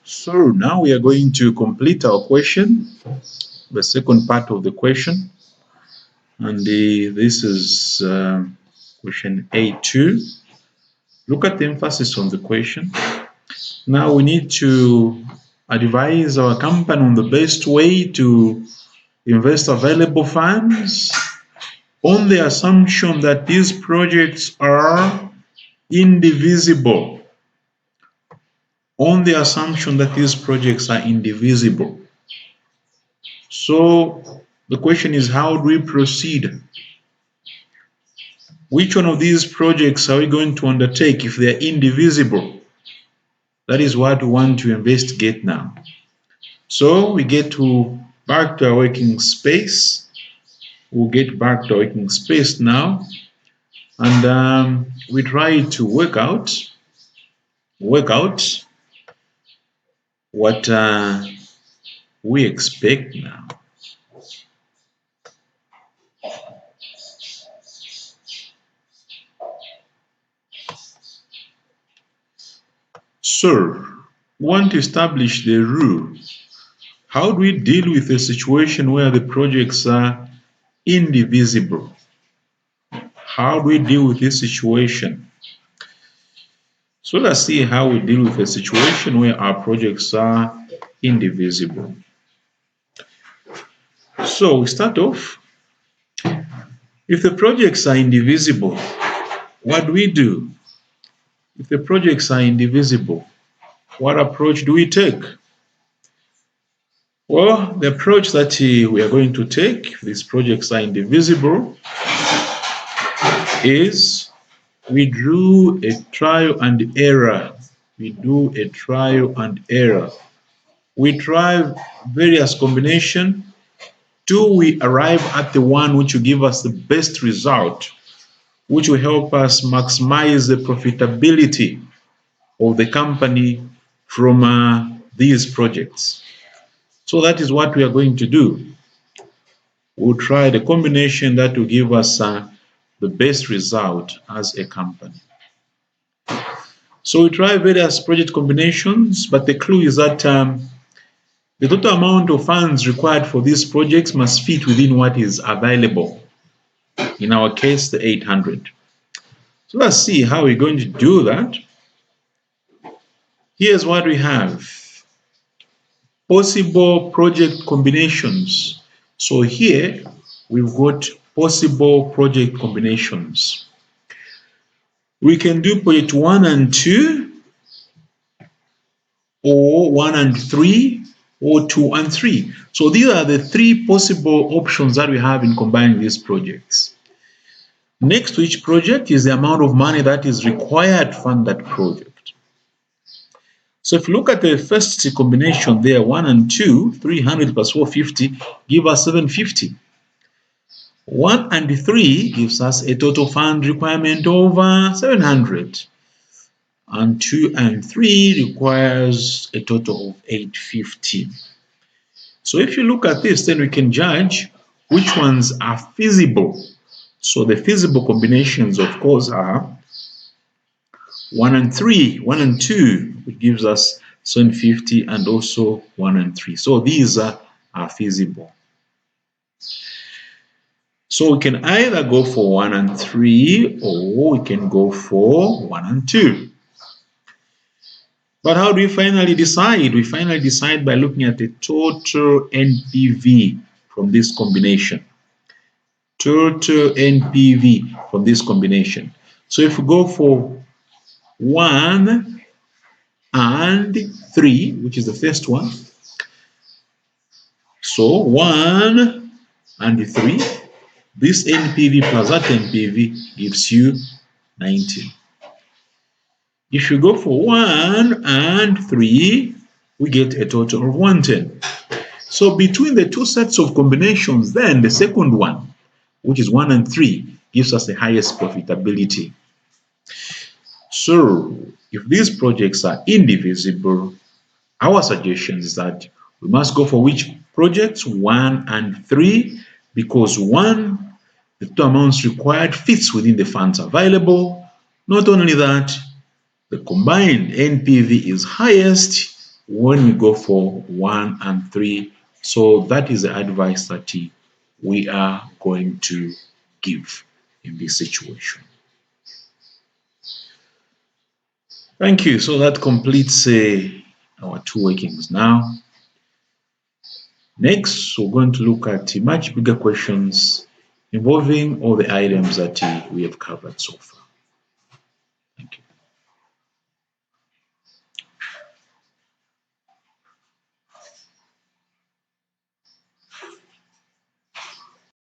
So now we are going to complete our question, the second part of the question. And this is question A2. Look at the emphasis on the question. Now we need to advise our company on the best way to invest available funds on the assumption that these projects are indivisible. On the assumption that these projects are indivisible. So the question is, how do we proceed? Which one of these projects are we going to undertake if they are indivisible? That is what we want to investigate now. So we get back to our working space. We'll get back to our working space now, and we try to work out what we expect now. So, we want to establish the rule. How do we deal with a situation where the projects are indivisible? How do we deal with this situation? So let's see how we deal with a situation where our projects are indivisible. So we start off. If the projects are indivisible, what do we do? If the projects are indivisible, what approach do we take? Well, the approach that we are going to take if these projects are indivisible is we do a trial and error. We do a trial and error. We try various combinations till we arrive at the one which will give us the best result, which will help us maximize the profitability of the company from these projects. So that is what we are going to do. We'll try the combination that will give us the best result as a company. So we try various project combinations, but the clue is that the total amount of funds required for these projects must fit within what is available. In our case, the 800. So let's see how we're going to do that. Here's what we have. Possible project combinations. So here we've got possible project combinations. We can do project 1 and 2, or 1 and 3, or 2 and 3. So these are the three possible options that we have in combining these projects. Next to each project is the amount of money that is required to fund that project. So if you look at the first combination there, 1 and 2, 300 plus 450 give us 750. 1 and 3 gives us a total fund requirement of 700. And 2 and 3 requires a total of 850. So if you look at this, then we can judge which ones are feasible. So the feasible combinations, of course, are 1 and 3, 1 and 2, which gives us 750, and also 1 and 3. So these are feasible. So we can either go for 1 and 3, or we can go for 1 and 2. But how do we finally decide? We finally decide by looking at the total NPV from this combination. Total NPV from this combination. So if we go for 1 and 3, which is the first one. So 1 and 3, this NPV plus that NPV gives you 19. If you go for 1 and 3, we get a total of 110. So between the two sets of combinations, then the second one, which is 1 and 3, gives us the highest profitability. So if these projects are indivisible, our suggestion is that we must go for which projects? 1 and 3, because 1, the two amounts required fits within the funds available. Not only that, the combined NPV is highest, when we go for 1 and 3. So that is the advice that we are going to give in this situation. Thank you. So that completes our two workings. Now, next, we're going to look at much bigger questions involving all the items that we have covered so far.